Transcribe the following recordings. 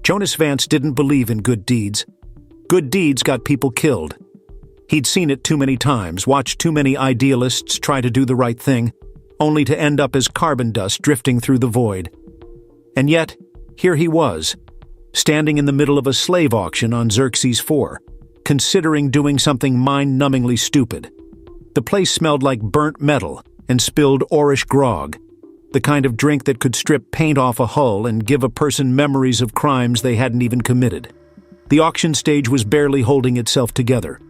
Jonas Vance didn't believe in good deeds. Good deeds got people killed. He'd seen it too many times, watched too many idealists try to do the right thing, only to end up as carbon dust drifting through the void. And yet, here he was, standing in the middle of a slave auction on Xerxes IV, considering doing something mind-numbingly stupid. The place smelled like burnt metal and spilled Orish grog, the kind of drink that could strip paint off a hull and give a person memories of crimes they hadn't even committed. The auction stage was barely holding itself together,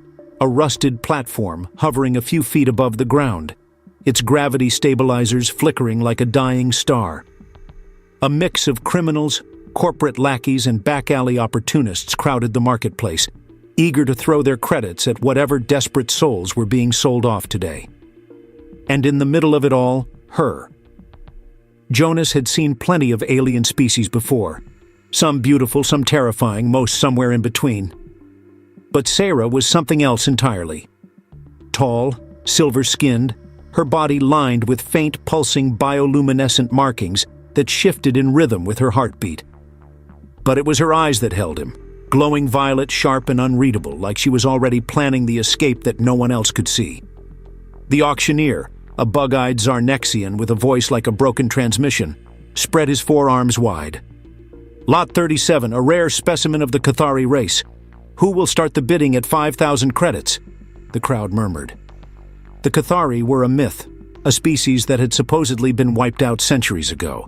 a rusted platform hovering a few feet above the ground, its gravity stabilizers flickering like a dying star. A mix of criminals, corporate lackeys, and back-alley opportunists crowded the marketplace, eager to throw their credits at whatever desperate souls were being sold off today. And in the middle of it all, her. Jonas had seen plenty of alien species before, some beautiful, some terrifying, most somewhere in between. But Sarah was something else entirely. Tall, silver-skinned, her body lined with faint, pulsing bioluminescent markings that shifted in rhythm with her heartbeat. But it was her eyes that held him, glowing violet, sharp and unreadable, like she was already planning the escape that no one else could see. The auctioneer, a bug-eyed Zarnexian with a voice like a broken transmission, spread his forearms wide. Lot 37, a rare specimen of the Cathari race. Who will start the bidding at 5,000 credits? The crowd murmured. The Cathari were a myth, a species that had supposedly been wiped out centuries ago.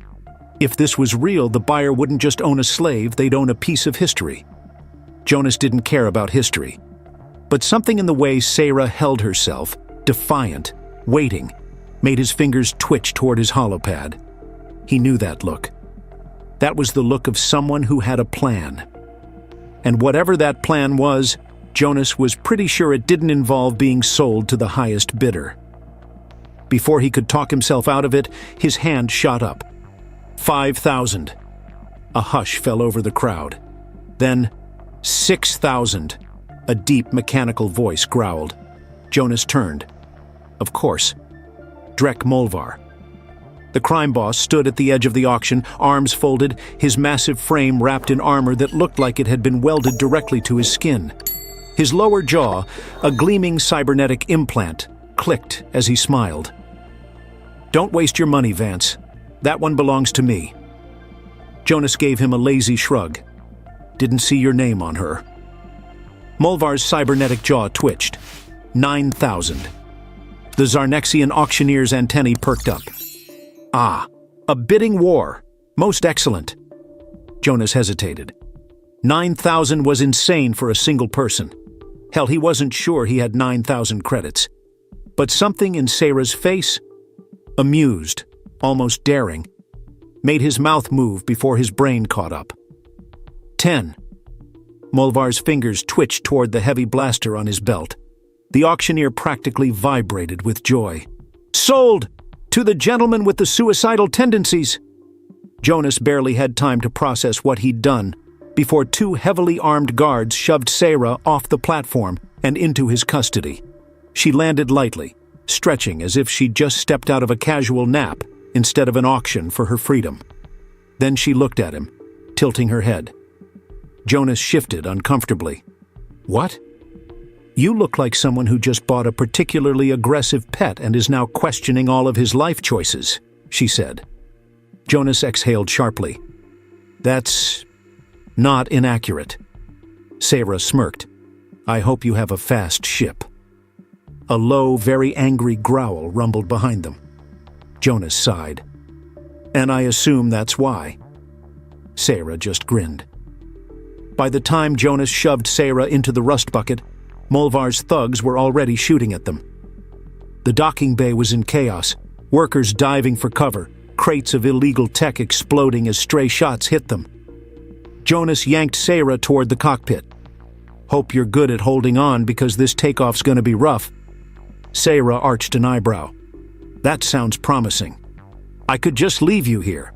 If this was real, the buyer wouldn't just own a slave, they'd own a piece of history. Jonas didn't care about history. But something in the way Sarah held herself, defiant, waiting, made his fingers twitch toward his holopad. He knew that look. That was the look of someone who had a plan. And whatever that plan was, Jonas was pretty sure it didn't involve being sold to the highest bidder. Before he could talk himself out of it, his hand shot up. 5,000. A hush fell over the crowd. Then, 6,000. A deep, mechanical voice growled. Jonas turned. Of course. Drek Molvar. The crime boss stood at the edge of the auction, arms folded, his massive frame wrapped in armor that looked like it had been welded directly to his skin. His lower jaw, a gleaming cybernetic implant, clicked as he smiled. "Don't waste your money, Vance. That one belongs to me." Jonas gave him a lazy shrug. "Didn't see your name on her." Molvar's cybernetic jaw twitched. 9,000. The Zarnexian auctioneer's antennae perked up. Ah, a bidding war. Most excellent. Jonas hesitated. 9,000 was insane for a single person. Hell, he wasn't sure he had 9,000 credits. But something in Sarah's face, amused, almost daring, made his mouth move before his brain caught up. 10. Molvar's fingers twitched toward the heavy blaster on his belt. The auctioneer practically vibrated with joy. "Sold! To the gentleman with the suicidal tendencies!" Jonas barely had time to process what he'd done before two heavily armed guards shoved Sarah off the platform and into his custody. She landed lightly, stretching as if she'd just stepped out of a casual nap instead of an auction for her freedom. Then she looked at him, tilting her head. Jonas shifted uncomfortably. "What?" "You look like someone who just bought a particularly aggressive pet and is now questioning all of his life choices," she said. Jonas exhaled sharply. "That's not inaccurate." Sarah smirked. "I hope you have a fast ship." A low, very angry growl rumbled behind them. Jonas sighed. "And I assume that's why." Sarah just grinned. By the time Jonas shoved Sarah into the rust bucket, Molvar's thugs were already shooting at them. The docking bay was in chaos, workers diving for cover, crates of illegal tech exploding as stray shots hit them. Jonas yanked Sarah toward the cockpit. "Hope you're good at holding on because this takeoff's gonna be rough." Sarah arched an eyebrow. "That sounds promising. I could just leave you here."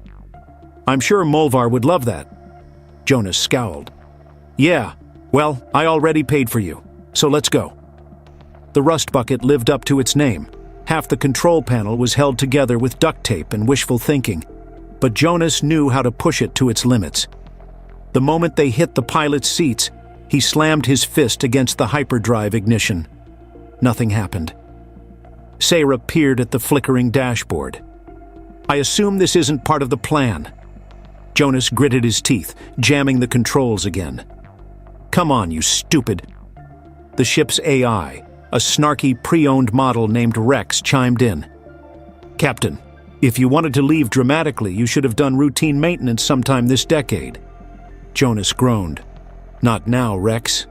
"I'm sure Molvar would love that." Jonas scowled. "Yeah, well, I already paid for you. So let's go." The rust bucket lived up to its name. Half the control panel was held together with duct tape and wishful thinking, but Jonas knew how to push it to its limits. The moment they hit the pilot's seats, he slammed his fist against the hyperdrive ignition. Nothing happened. Sarah peered at the flickering dashboard. "I assume this isn't part of the plan." Jonas gritted his teeth, jamming the controls again. "Come on, you stupid." The ship's AI, a snarky pre-owned model named Rex, chimed in. "Captain, if you wanted to leave dramatically, you should have done routine maintenance sometime this decade." Jonas groaned. "Not now, Rex."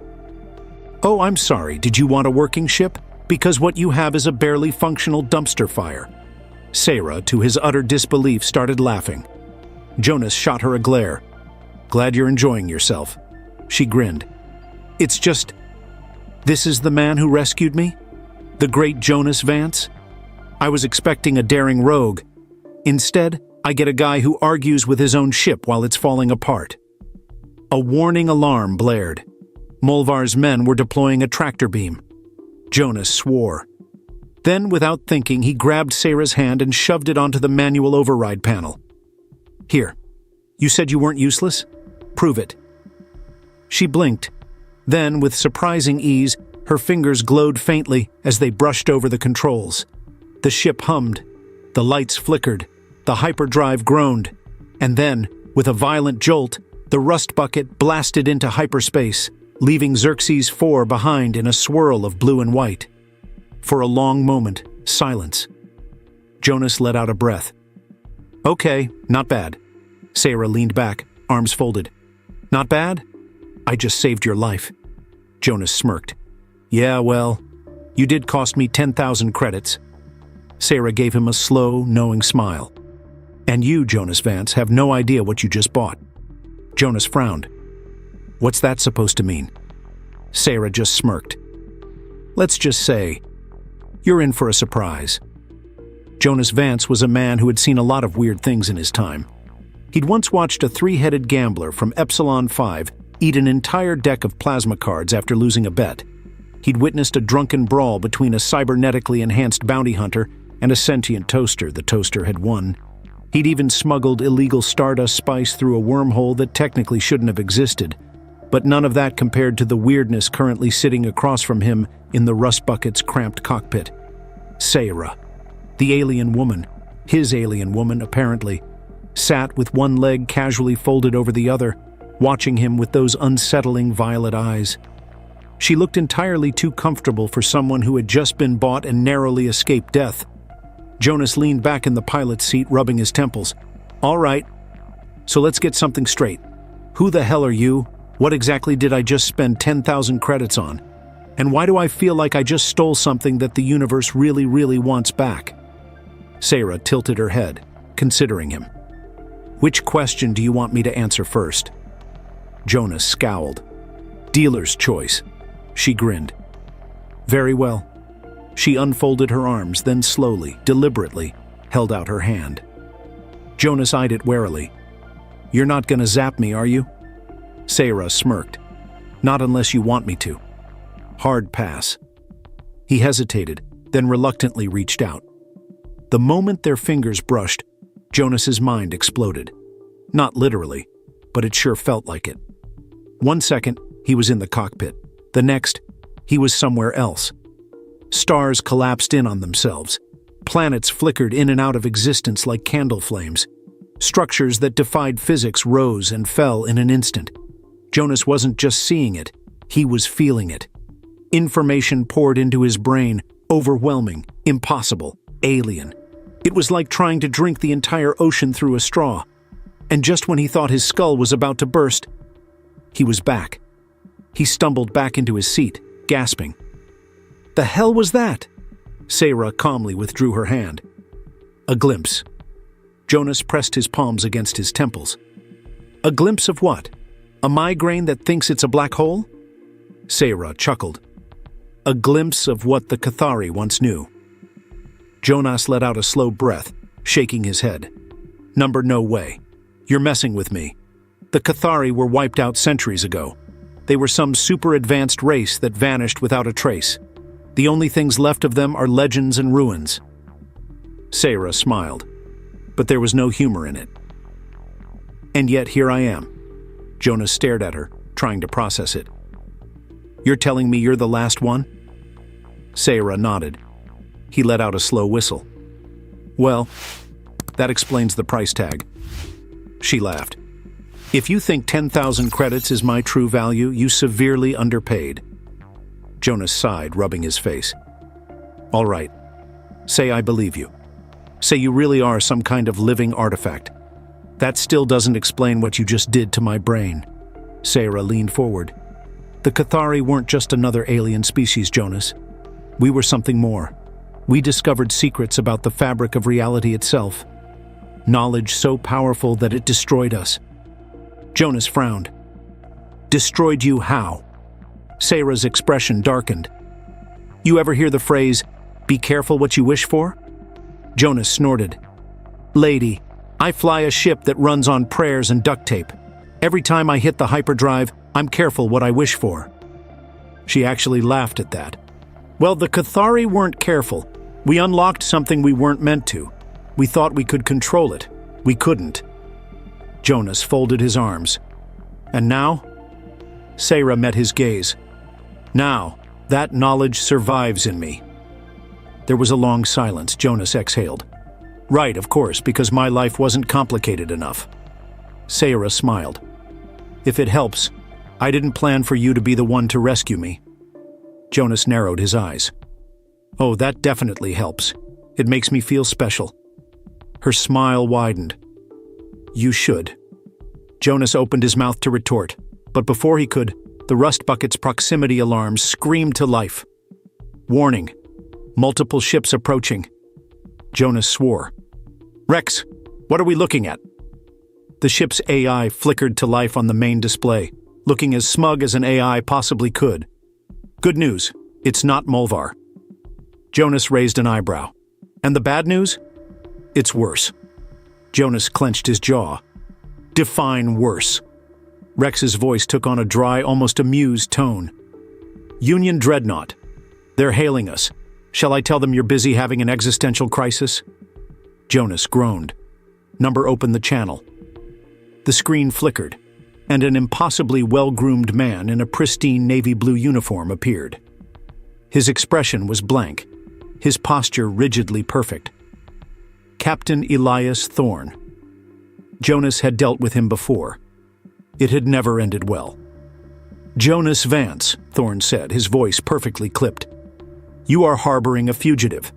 "Oh, I'm sorry. Did you want a working ship? Because what you have is a barely functional dumpster fire." Sarah, to his utter disbelief, started laughing. Jonas shot her a glare. "Glad you're enjoying yourself." She grinned. "It's just... This is the man who rescued me? The great Jonas Vance? I was expecting a daring rogue. Instead, I get a guy who argues with his own ship while it's falling apart." A warning alarm blared. Molvar's men were deploying a tractor beam. Jonas swore. Then, without thinking, he grabbed Sarah's hand and shoved it onto the manual override panel. "Here. You said you weren't useless? Prove it." She blinked. Then, with surprising ease, her fingers glowed faintly as they brushed over the controls. The ship hummed. The lights flickered. The hyperdrive groaned. And then, with a violent jolt, the rust bucket blasted into hyperspace, leaving Xerxes 4 behind in a swirl of blue and white. For a long moment, silence. Jonas let out a breath. "Okay, not bad." Sarah leaned back, arms folded. "Not bad? I just saved your life." Jonas smirked. "Yeah, well, you did cost me 10,000 credits." Sarah gave him a slow, knowing smile. "And you, Jonas Vance, have no idea what you just bought." Jonas frowned. "What's that supposed to mean?" Sarah just smirked. "Let's just say, you're in for a surprise." Jonas Vance was a man who had seen a lot of weird things in his time. He'd once watched a three-headed gambler from Epsilon 5 eat an entire deck of plasma cards after losing a bet. He'd witnessed a drunken brawl between a cybernetically enhanced bounty hunter and a sentient toaster. The toaster had won. He'd even smuggled illegal stardust spice through a wormhole that technically shouldn't have existed. But none of that compared to the weirdness currently sitting across from him in the rust bucket's cramped cockpit. Sarah, the alien woman, his alien woman apparently, sat with one leg casually folded over the other, watching him with those unsettling violet eyes. She looked entirely too comfortable for someone who had just been bought and narrowly escaped death. Jonas leaned back in the pilot's seat, rubbing his temples. "All right, so let's get something straight. Who the hell are you? What exactly did I just spend 10,000 credits on? And why do I feel like I just stole something that the universe really, really wants back?" Sarah tilted her head, considering him. "Which question do you want me to answer first?" Jonas scowled. "Dealer's choice." She grinned. "Very well." She unfolded her arms, then slowly, deliberately, held out her hand. Jonas eyed it warily. "You're not gonna zap me, are you?" Sarah smirked. "Not unless you want me to." Hard pass. He hesitated, then reluctantly reached out. The moment their fingers brushed, Jonas's mind exploded. Not literally, but it sure felt like it. 1 second, he was in the cockpit. The next, he was somewhere else. Stars collapsed in on themselves. Planets flickered in and out of existence like candle flames. Structures that defied physics rose and fell in an instant. Jonas wasn't just seeing it, he was feeling it. Information poured into his brain, overwhelming, impossible, alien. It was like trying to drink the entire ocean through a straw. And just when he thought his skull was about to burst, he was back. He stumbled back into his seat, gasping. "The hell was that?" Sarah calmly withdrew her hand. A glimpse. Jonas pressed his palms against his temples. "A glimpse of what? A migraine that thinks it's a black hole?" Sarah chuckled. "A glimpse of what the Cathari once knew." Jonas let out a slow breath, shaking his head. No way. You're messing with me. The Cathari were wiped out centuries ago. They were some super-advanced race that vanished without a trace. The only things left of them are legends and ruins." Sarah smiled, but there was no humor in it. "And yet here I am. Jonas stared at her, trying to process it. You're telling me you're the last one? Sarah nodded. He let out a slow whistle. Well, that explains the price tag. She laughed. If you think 10,000 credits is my true value, you severely underpaid. Jonas sighed, rubbing his face. All right. Say I believe you. Say you really are some kind of living artifact. That still doesn't explain what you just did to my brain. Sarah leaned forward. The Cathari weren't just another alien species, Jonas. We were something more. We discovered secrets about the fabric of reality itself. Knowledge so powerful that it destroyed us. Jonas frowned. Destroyed you how? Sarah's expression darkened. You ever hear the phrase, be careful what you wish for? Jonas snorted. Lady, I fly a ship that runs on prayers and duct tape. Every time I hit the hyperdrive, I'm careful what I wish for. She actually laughed at that. Well, the Cathari weren't careful. We unlocked something we weren't meant to. We thought we could control it. We couldn't. Jonas folded his arms. And now? Sarah met his gaze. Now, that knowledge survives in me. There was a long silence. Jonas exhaled. Right, of course, because my life wasn't complicated enough. Sarah smiled. If it helps, I didn't plan for you to be the one to rescue me. Jonas narrowed his eyes. Oh, that definitely helps. It makes me feel special. Her smile widened. You should. Jonas opened his mouth to retort, but before he could, the rust bucket's proximity alarms screamed to life. Warning. Multiple ships approaching. Jonas swore. Rex, what are we looking at? The ship's AI flickered to life on the main display, looking as smug as an AI possibly could. Good news, it's not Mulvar. Jonas raised an eyebrow. And the bad news? It's worse. Jonas clenched his jaw. Define worse. Rex's voice took on a dry, almost amused tone. Union Dreadnought. They're hailing us. Shall I tell them you're busy having an existential crisis? Jonas groaned. Number opened the channel. The screen flickered, and an impossibly well-groomed man in a pristine navy blue uniform appeared. His expression was blank, his posture rigidly perfect. Captain Elias Thorne. Jonas had dealt with him before. It had never ended well. Jonas Vance, Thorne said, his voice perfectly clipped. You are harboring a fugitive.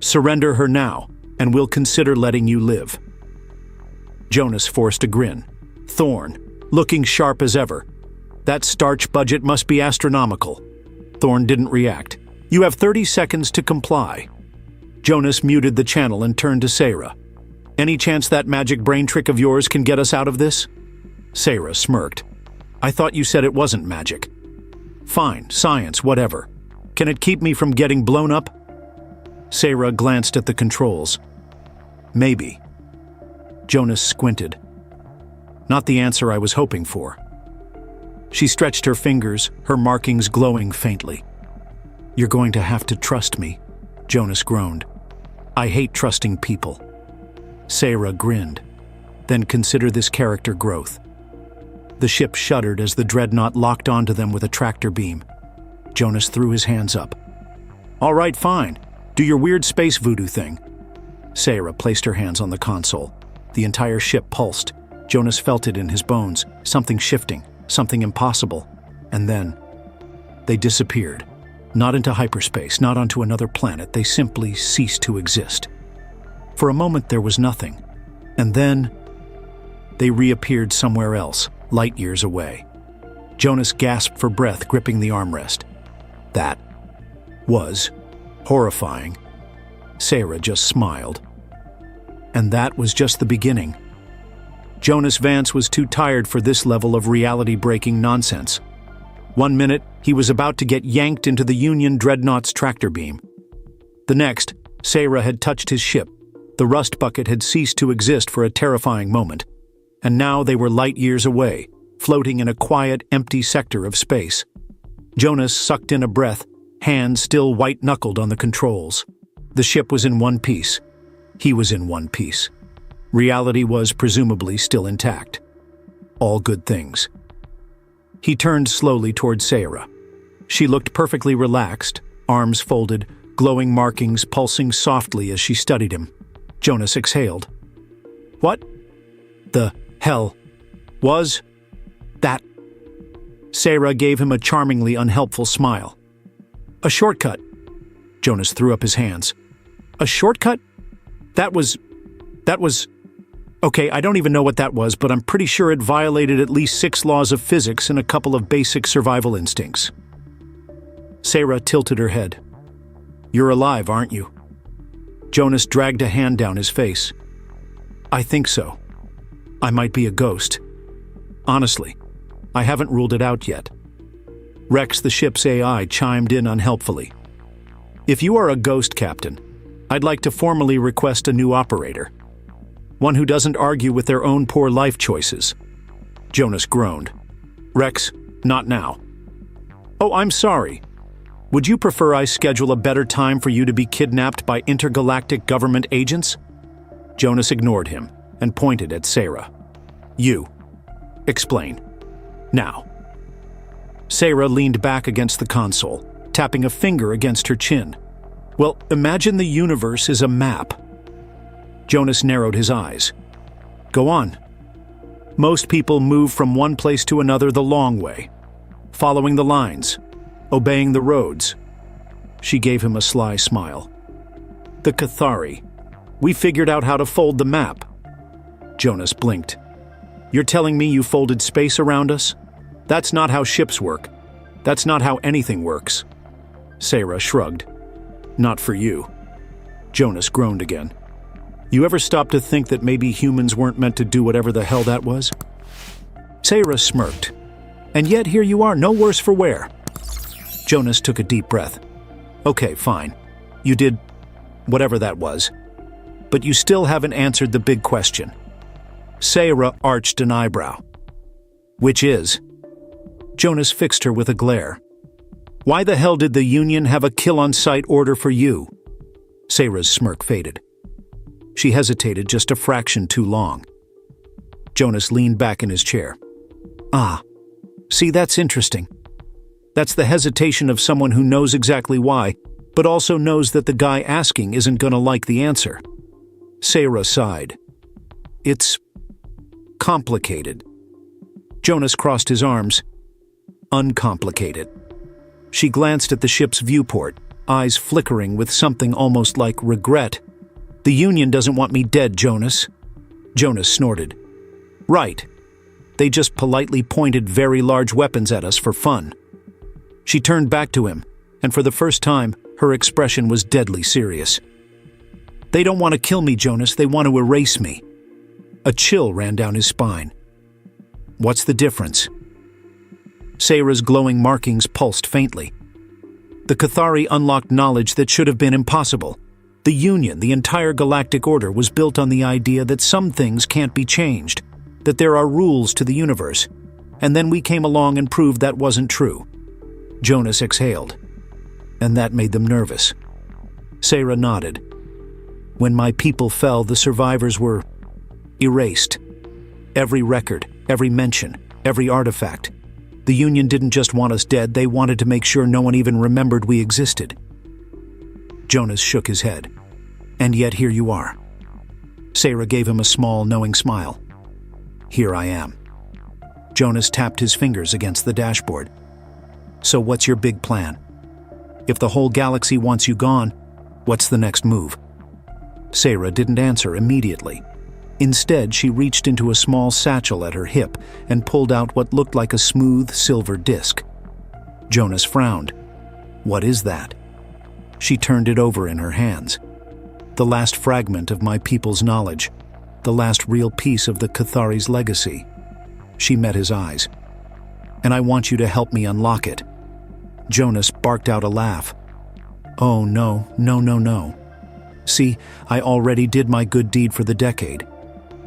Surrender her now, and we'll consider letting you live. Jonas forced a grin. Thorne, looking sharp as ever. That starch budget must be astronomical. Thorne didn't react. You have 30 seconds to comply. Jonas muted the channel and turned to Sarah. Any chance that magic brain trick of yours can get us out of this? Sarah smirked. I thought you said it wasn't magic. Fine, science, whatever. Can it keep me from getting blown up? Sarah glanced at the controls. Maybe. Jonas squinted. Not the answer I was hoping for. She stretched her fingers, her markings glowing faintly. You're going to have to trust me, Jonas groaned. I hate trusting people. Sarah grinned. Then consider this character growth. The ship shuddered as the dreadnought locked onto them with a tractor beam. Jonas threw his hands up. All right, fine. Do your weird space voodoo thing. Sarah placed her hands on the console. The entire ship pulsed. Jonas felt it in his bones, something shifting, something impossible. And then, they disappeared. Not into hyperspace, not onto another planet. They simply ceased to exist. For a moment there was nothing. And then, they reappeared somewhere else, light years away. Jonas gasped for breath, gripping the armrest. That was horrifying. Sarah just smiled. And that was just the beginning. Jonas Vance was too tired for this level of reality-breaking nonsense. 1 minute, he was about to get yanked into the Union Dreadnought's tractor beam. The next, Sarah had touched his ship. The rust bucket had ceased to exist for a terrifying moment. And now they were light years away, floating in a quiet, empty sector of space. Jonas sucked in a breath, hands still white-knuckled on the controls. The ship was in one piece. He was in one piece. Reality was presumably still intact. All good things. He turned slowly toward Sarah. She looked perfectly relaxed, arms folded, glowing markings pulsing softly as she studied him. Jonas exhaled. What the hell was that? Sarah gave him a charmingly unhelpful smile. A shortcut. Jonas threw up his hands. A shortcut? That was... Okay, I don't even know what that was, but I'm pretty sure it violated at least 6 laws of physics and a couple of basic survival instincts. Sarah tilted her head. You're alive, aren't you? Jonas dragged a hand down his face. I think so. I might be a ghost. Honestly, I haven't ruled it out yet. Rex, the ship's AI, chimed in unhelpfully. If you are a ghost, Captain, I'd like to formally request a new operator. One who doesn't argue with their own poor life choices. Jonas groaned. Rex, not now. Oh, I'm sorry. Would you prefer I schedule a better time for you to be kidnapped by intergalactic government agents? Jonas ignored him and pointed at Sarah. You. Explain. Now. Sarah leaned back against the console, tapping a finger against her chin. Well, imagine the universe is a map. Jonas narrowed his eyes. Go on. Most people move from one place to another the long way, following the lines, obeying the roads. She gave him a sly smile. The Cathari. We figured out how to fold the map. Jonas blinked. You're telling me you folded space around us? That's not how ships work. That's not how anything works. Sarah shrugged. Not for you. Jonas groaned again. You ever stop to think that maybe humans weren't meant to do whatever the hell that was? Sarah smirked. And yet here you are, no worse for wear. Jonas took a deep breath. Okay, fine. You did whatever that was. But you still haven't answered the big question. Sarah arched an eyebrow. Which is? Jonas fixed her with a glare. Why the hell did the Union have a kill-on-sight order for you? Sarah's smirk faded. She hesitated just a fraction too long. Jonas leaned back in his chair. Ah, see, that's interesting. That's the hesitation of someone who knows exactly why, but also knows that the guy asking isn't gonna like the answer. Sarah sighed. It's complicated. Jonas crossed his arms. Uncomplicated. She glanced at the ship's viewport, eyes flickering with something almost like regret. The Union doesn't want me dead, Jonas. Jonas snorted. Right. They just politely pointed very large weapons at us for fun. She turned back to him, and for the first time, her expression was deadly serious. They don't want to kill me, Jonas. They want to erase me. A chill ran down his spine. What's the difference? Sarah's glowing markings pulsed faintly. The Cathari unlocked knowledge that should have been impossible. The Union, the entire galactic order, was built on the idea that some things can't be changed, that there are rules to the universe, and then we came along and proved that wasn't true. Jonas exhaled, and that made them nervous. Sarah nodded. When my people fell, the survivors were erased. Every record, every mention, every artifact. The Union didn't just want us dead, they wanted to make sure no one even remembered we existed. Jonas shook his head. And yet here you are. Sarah gave him a small, knowing smile. Here I am. Jonas tapped his fingers against the dashboard. So what's your big plan? If the whole galaxy wants you gone, what's the next move? Sarah didn't answer immediately. Instead, she reached into a small satchel at her hip and pulled out what looked like a smooth silver disc. Jonas frowned. What is that? She turned it over in her hands. The last fragment of my people's knowledge. The last real piece of the Cathari's legacy. She met his eyes. And I want you to help me unlock it. Jonas barked out a laugh. Oh, no, no, no, no. See, I already did my good deed for the decade.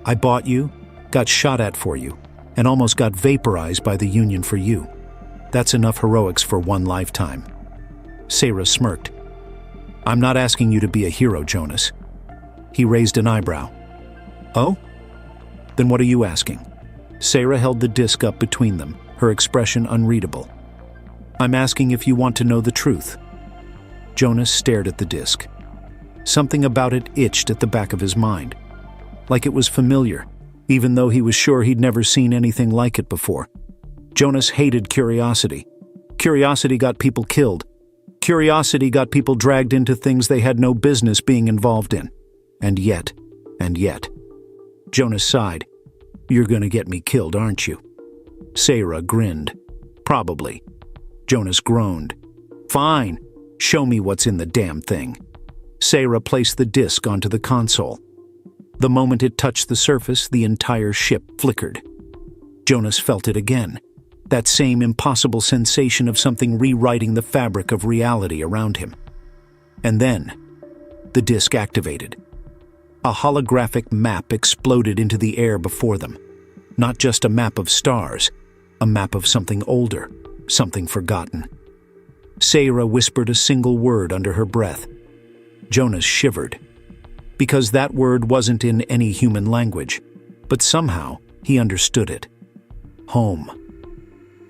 I bought you, got shot at for you, and almost got vaporized by the Union for you. That's enough heroics for one lifetime. Sarah smirked. I'm not asking you to be a hero, Jonas. He raised an eyebrow. Oh? Then what are you asking? Sarah held the disc up between them, her expression unreadable. "I'm asking if you want to know the truth." Jonas stared at the disc. Something about it itched at the back of his mind, like it was familiar, even though he was sure he'd never seen anything like it before. Jonas hated curiosity. Curiosity got people killed. Curiosity got people dragged into things they had no business being involved in. And yet. Jonas sighed. "You're gonna get me killed, aren't you?" Sarah grinned. "Probably." Jonas groaned. "Fine. Show me what's in the damn thing." Sarah placed the disc onto the console. The moment it touched the surface, the entire ship flickered. Jonas felt it again. That same impossible sensation of something rewriting the fabric of reality around him. And then, the disc activated. A holographic map exploded into the air before them. Not just a map of stars, a map of something older, something forgotten. Sarah whispered a single word under her breath. Jonas shivered, because that word wasn't in any human language, but somehow he understood it. Home.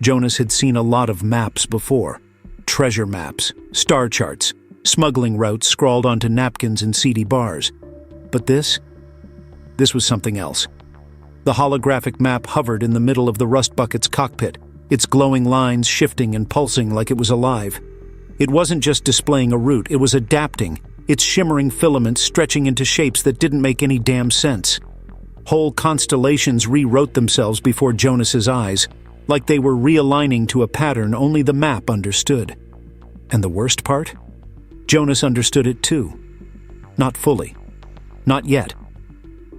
Jonas had seen a lot of maps before. Treasure maps, star charts, smuggling routes scrawled onto napkins and seedy bars. But this was something else. The holographic map hovered in the middle of the rust bucket's cockpit, its glowing lines shifting and pulsing like it was alive. It wasn't just displaying a route, it was adapting, its shimmering filaments stretching into shapes that didn't make any damn sense. Whole constellations rewrote themselves before Jonas's eyes, like they were realigning to a pattern only the map understood. And the worst part? Jonas understood it too. Not fully. Not yet.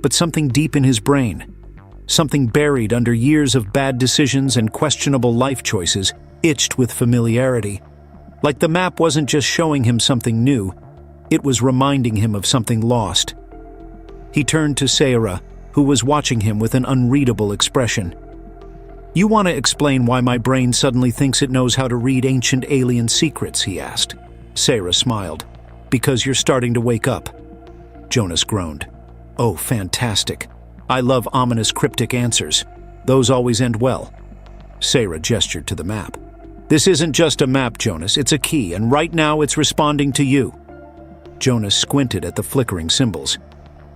But something deep in his brain, something buried under years of bad decisions and questionable life choices, itched with familiarity. Like the map wasn't just showing him something new, it was reminding him of something lost. He turned to Sarah, who was watching him with an unreadable expression. "You want to explain why my brain suddenly thinks it knows how to read ancient alien secrets?" he asked. Sarah smiled. "Because you're starting to wake up." Jonas groaned. "Oh, fantastic. I love ominous cryptic answers. Those always end well." Sarah gestured to the map. "This isn't just a map, Jonas. It's a key, and right now it's responding to you." Jonas squinted at the flickering symbols.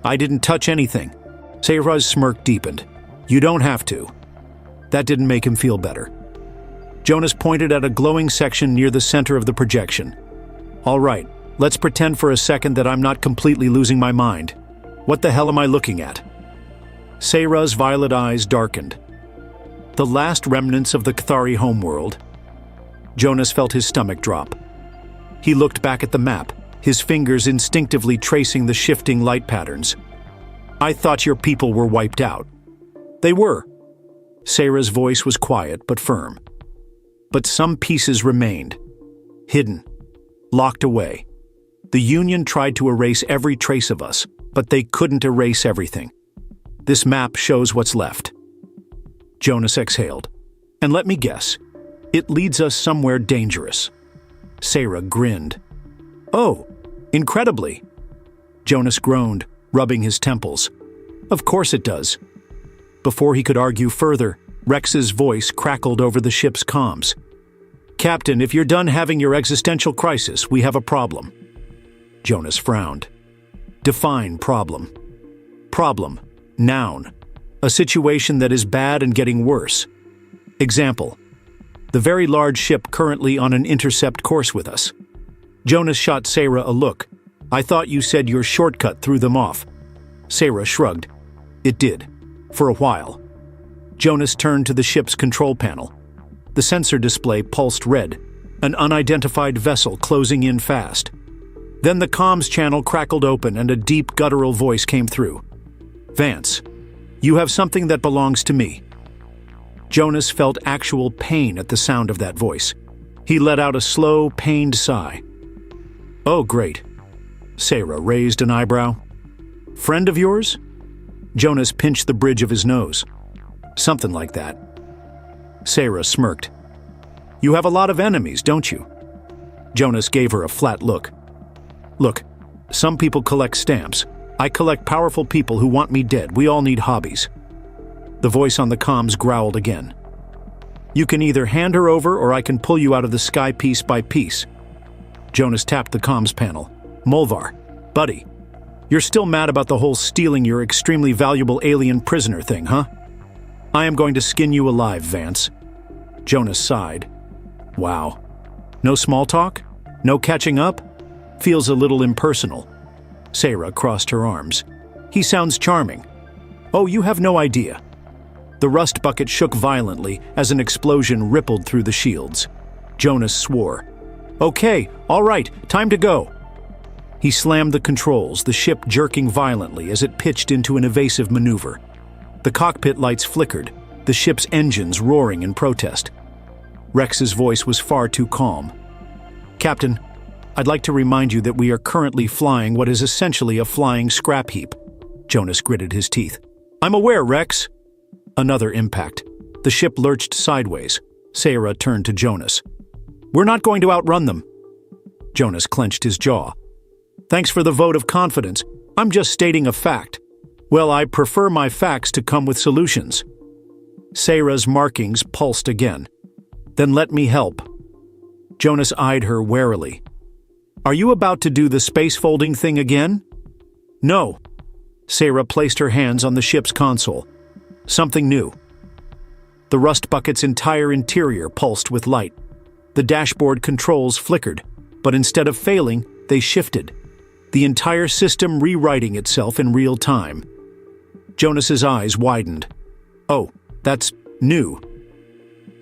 "I didn't touch anything." Sarah's smirk deepened. "You don't have to." That didn't make him feel better. Jonas pointed at a glowing section near the center of the projection. "All right, let's pretend for a second that I'm not completely losing my mind. What the hell am I looking at?" Sarah's violet eyes darkened. "The last remnants of the Cathari homeworld." Jonas felt his stomach drop. He looked back at the map, his fingers instinctively tracing the shifting light patterns. "I thought your people were wiped out." "They were." Sarah's voice was quiet but firm. "But some pieces remained. Hidden. Locked away. The Union tried to erase every trace of us, but they couldn't erase everything. This map shows what's left." Jonas exhaled. "And let me guess. It leads us somewhere dangerous." Sarah grinned. "Oh, incredibly." Jonas groaned, rubbing his temples. "Of course it does." Before he could argue further, Rex's voice crackled over the ship's comms. "Captain, if you're done having your existential crisis, we have a problem." Jonas frowned. "Define problem." "Problem. Noun. A situation that is bad and getting worse. Example. The very large ship currently on an intercept course with us." Jonas shot Sarah a look. "I thought you said your shortcut threw them off." Sarah shrugged. "It did. For a while." Jonas turned to the ship's control panel. The sensor display pulsed red, an unidentified vessel closing in fast. Then the comms channel crackled open and a deep guttural voice came through. "Vance, you have something that belongs to me." Jonas felt actual pain at the sound of that voice. He let out a slow, pained sigh. "Oh, great." Sarah raised an eyebrow. "Friend of yours?" Jonas pinched the bridge of his nose. "Something like that." Sarah smirked. "You have a lot of enemies, don't you?" Jonas gave her a flat look. "Look, some people collect stamps. I collect powerful people who want me dead. We all need hobbies." The voice on the comms growled again. You can either hand her over or I can pull you out of the sky piece by piece. Jonas tapped the comms panel. Molvar, buddy, you're still mad about the whole stealing your extremely valuable alien prisoner thing, huh? I am going to skin you alive, Vance. Jonas sighed. Wow. No small talk? No catching up? Feels a little impersonal. Sarah crossed her arms. He sounds charming. Oh, you have no idea. The rust bucket shook violently as an explosion rippled through the shields. Jonas swore. Okay, all right, time to go. He slammed the controls, the ship jerking violently as it pitched into an evasive maneuver. The cockpit lights flickered, the ship's engines roaring in protest. Rex's voice was far too calm. Captain, I'd like to remind you that we are currently flying what is essentially a flying scrap heap. Jonas gritted his teeth. I'm aware, Rex. Another impact. The ship lurched sideways. Sarah turned to Jonas. We're not going to outrun them. Jonas clenched his jaw. Thanks for the vote of confidence. I'm just stating a fact. Well, I prefer my facts to come with solutions. Sarah's markings pulsed again. Then let me help. Jonas eyed her warily. Are you about to do the space folding thing again? No. Sarah placed her hands on the ship's console. Something new. The rust bucket's entire interior pulsed with light. The dashboard controls flickered, but instead of failing, they shifted. The entire system rewriting itself in real time. Jonas's eyes widened. Oh, that's new.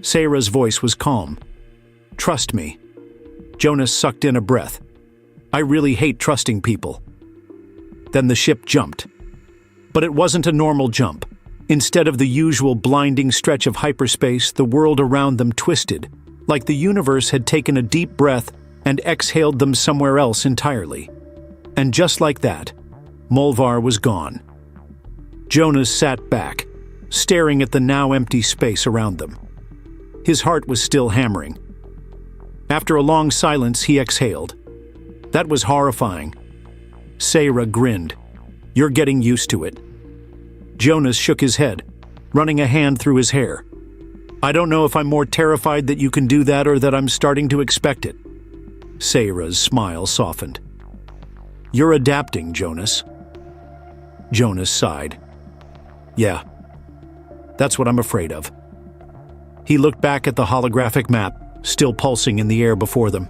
Sarah's voice was calm. Trust me. Jonas sucked in a breath. I really hate trusting people. Then the ship jumped. But it wasn't a normal jump. Instead of the usual blinding stretch of hyperspace, the world around them twisted, like the universe had taken a deep breath and exhaled them somewhere else entirely. And just like that, Molvar was gone. Jonas sat back, staring at the now empty space around them. His heart was still hammering. After a long silence, he exhaled. That was horrifying. Sarah grinned. You're getting used to it. Jonas shook his head, running a hand through his hair. I don't know if I'm more terrified that you can do that or that I'm starting to expect it. Sarah's smile softened. You're adapting, Jonas. Jonas sighed. Yeah, that's what I'm afraid of. He looked back at the holographic map, still pulsing in the air before them.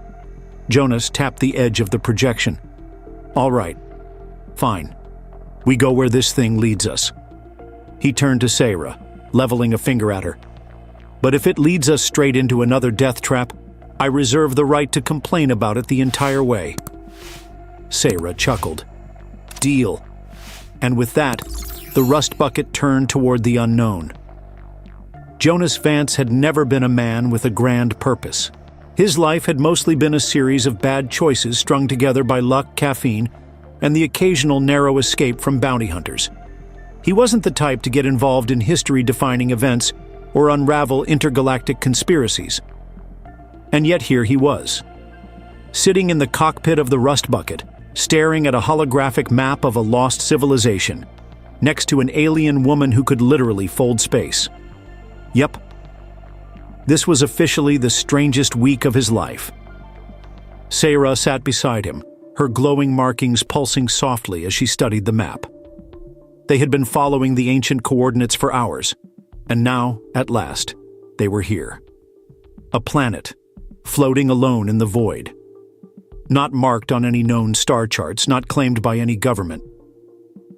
Jonas tapped the edge of the projection. All right, fine. We go where this thing leads us. He turned to Sarah, leveling a finger at her. But if it leads us straight into another death trap, I reserve the right to complain about it the entire way. Sarah chuckled. Deal. And with that, the rust bucket turned toward the unknown. Jonas Vance had never been a man with a grand purpose. His life had mostly been a series of bad choices strung together by luck, caffeine, and the occasional narrow escape from bounty hunters. He wasn't the type to get involved in history-defining events or unravel intergalactic conspiracies. And yet here he was, sitting in the cockpit of the rust bucket, staring at a holographic map of a lost civilization, next to an alien woman who could literally fold space. Yep. This was officially the strangest week of his life. Sarah sat beside him, her glowing markings pulsing softly as she studied the map. They had been following the ancient coordinates for hours, and now, at last, they were here. A planet, floating alone in the void. Not marked on any known star charts, not claimed by any government.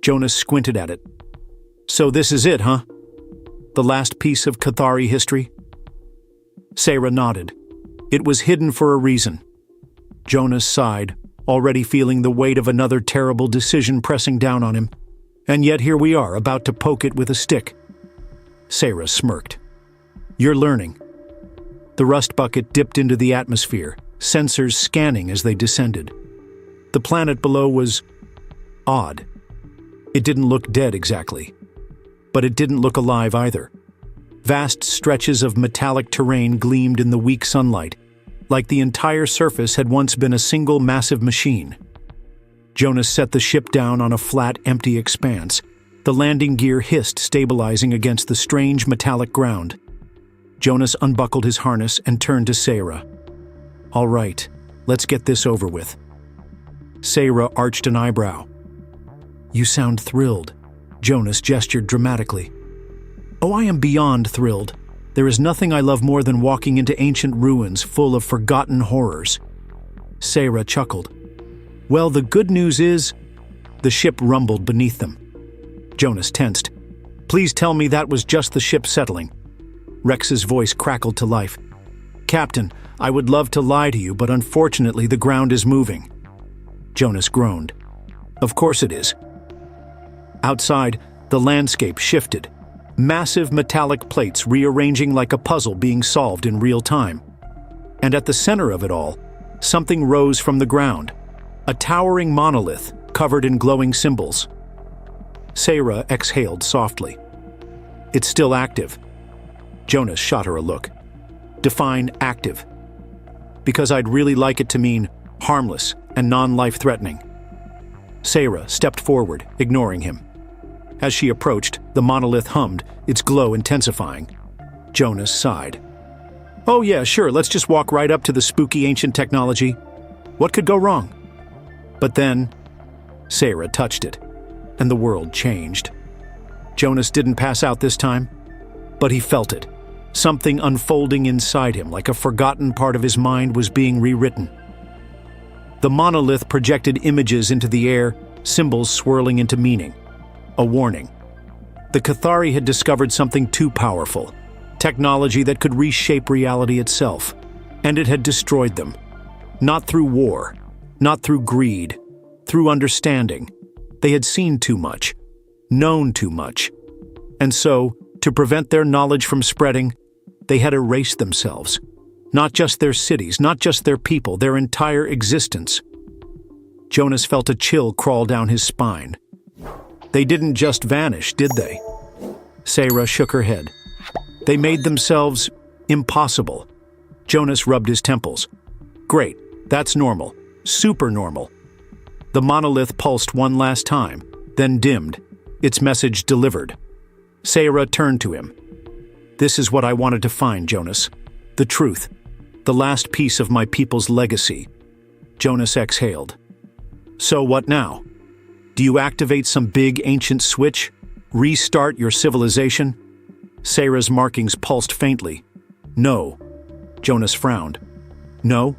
Jonas squinted at it. So this is it, huh? The last piece of Cathari history? Sarah nodded. It was hidden for a reason. Jonas sighed, already feeling the weight of another terrible decision pressing down on him. And yet here we are, about to poke it with a stick. Sarah smirked. You're learning. The rust bucket dipped into the atmosphere, sensors scanning as they descended. The planet below was odd. It didn't look dead exactly, but it didn't look alive either. Vast stretches of metallic terrain gleamed in the weak sunlight, like the entire surface had once been a single massive machine. Jonas set the ship down on a flat, empty expanse. The landing gear hissed, stabilizing against the strange metallic ground. Jonas unbuckled his harness and turned to Sarah. "All right, let's get this over with." Sarah arched an eyebrow. "You sound thrilled," Jonas gestured dramatically. "Oh, I am beyond thrilled. There is nothing I love more than walking into ancient ruins full of forgotten horrors." Sarah chuckled. "Well, the good news is—" The ship rumbled beneath them. Jonas tensed. "Please tell me that was just the ship settling." Rex's voice crackled to life. "Captain, I would love to lie to you, but unfortunately the ground is moving." Jonas groaned. "Of course it is." Outside, the landscape shifted. Massive metallic plates rearranging like a puzzle being solved in real time. And at the center of it all, something rose from the ground. A towering monolith covered in glowing symbols. Sarah exhaled softly. "It's still active." Jonas shot her a look. "Define active." "Because I'd really like it to mean harmless and non-life-threatening." Sarah stepped forward, ignoring him. As she approached, the monolith hummed, its glow intensifying. Jonas sighed. "Oh yeah, sure, let's just walk right up to the spooky ancient technology. What could go wrong?" But then, Sarah touched it, and the world changed. Jonas didn't pass out this time, but he felt it. Something unfolding inside him, like a forgotten part of his mind was being rewritten. The monolith projected images into the air, symbols swirling into meaning. A warning. The Cathari had discovered something too powerful, technology that could reshape reality itself, and it had destroyed them. Not through war, not through greed, through understanding. They had seen too much, known too much, and so, to prevent their knowledge from spreading, they had erased themselves. Not just their cities, not just their people, their entire existence. Jonas felt a chill crawl down his spine. They didn't just vanish, did they? Sarah shook her head. They made themselves impossible. Jonas rubbed his temples. Great, that's normal. Super normal. The monolith pulsed one last time, then dimmed, its message delivered. Sarah turned to him. "This is what I wanted to find, Jonas. The truth. The last piece of my people's legacy." Jonas exhaled. "So what now? Do you activate some big ancient switch? Restart your civilization?" Sarah's markings pulsed faintly. "No." Jonas frowned. "No?"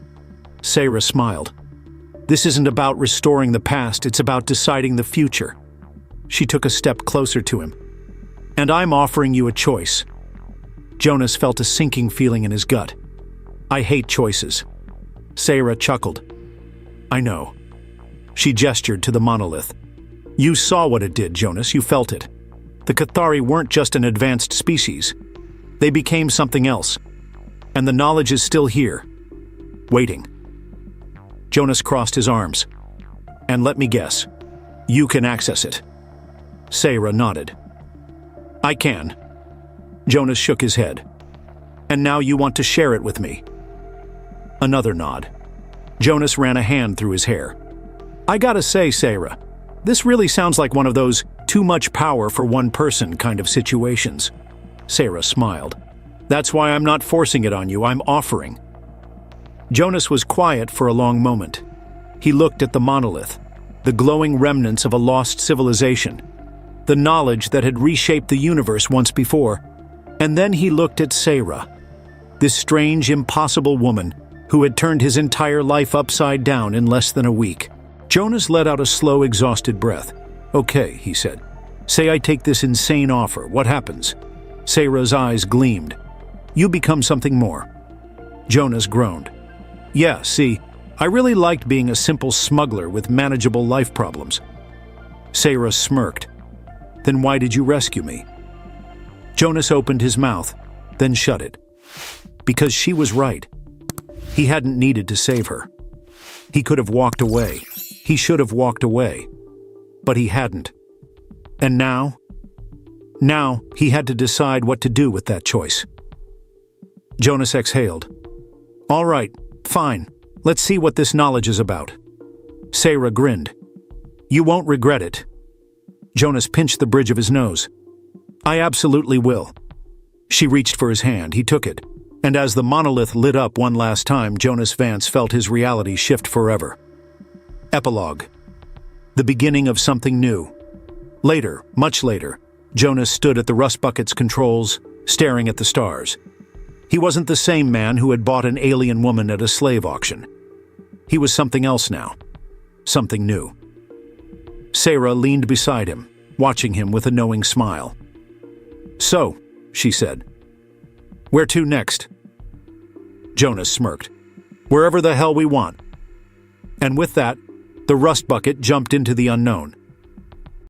Sarah smiled. "This isn't about restoring the past, it's about deciding the future." She took a step closer to him. "And I'm offering you a choice." Jonas felt a sinking feeling in his gut. "I hate choices." Sarah chuckled. "I know." She gestured to the monolith. "You saw what it did, Jonas, you felt it. The Cathari weren't just an advanced species. They became something else. And the knowledge is still here, waiting." Jonas crossed his arms. "And let me guess, you can access it." Sarah nodded. "I can." Jonas shook his head. "And now you want to share it with me?" Another nod. Jonas ran a hand through his hair. "I gotta say, Sarah, this really sounds like one of those too much power for one person kind of situations." Sarah smiled. "That's why I'm not forcing it on you, I'm offering." Jonas was quiet for a long moment. He looked at the monolith, the glowing remnants of a lost civilization, the knowledge that had reshaped the universe once before, and then he looked at Sarah, this strange, impossible woman who had turned his entire life upside down in less than a week. Jonas let out a slow, exhausted breath. "Okay," he said. "Say I take this insane offer, what happens?" Sarah's eyes gleamed. "You become something more." Jonas groaned. "Yeah, see, I really liked being a simple smuggler with manageable life problems." Sarah smirked. "Then why did you rescue me?" Jonas opened his mouth, then shut it. Because she was right. He hadn't needed to save her. He could have walked away. He should have walked away. But he hadn't. And now? Now, he had to decide what to do with that choice. Jonas exhaled. "All right, fine. Let's see what this knowledge is about." Sarah grinned. "You won't regret it." Jonas pinched the bridge of his nose. "I absolutely will." She reached for his hand. He took it. And as the monolith lit up one last time, Jonas Vance felt his reality shift forever. Epilogue. The beginning of something new. Later, much later, Jonas stood at the rust bucket's controls, staring at the stars. He wasn't the same man who had bought an alien woman at a slave auction. He was something else now. Something new. Sarah leaned beside him, watching him with a knowing smile. "So," she said. "Where to next?" Jonas smirked. "Wherever the hell we want." And with that, the rust bucket jumped into the unknown.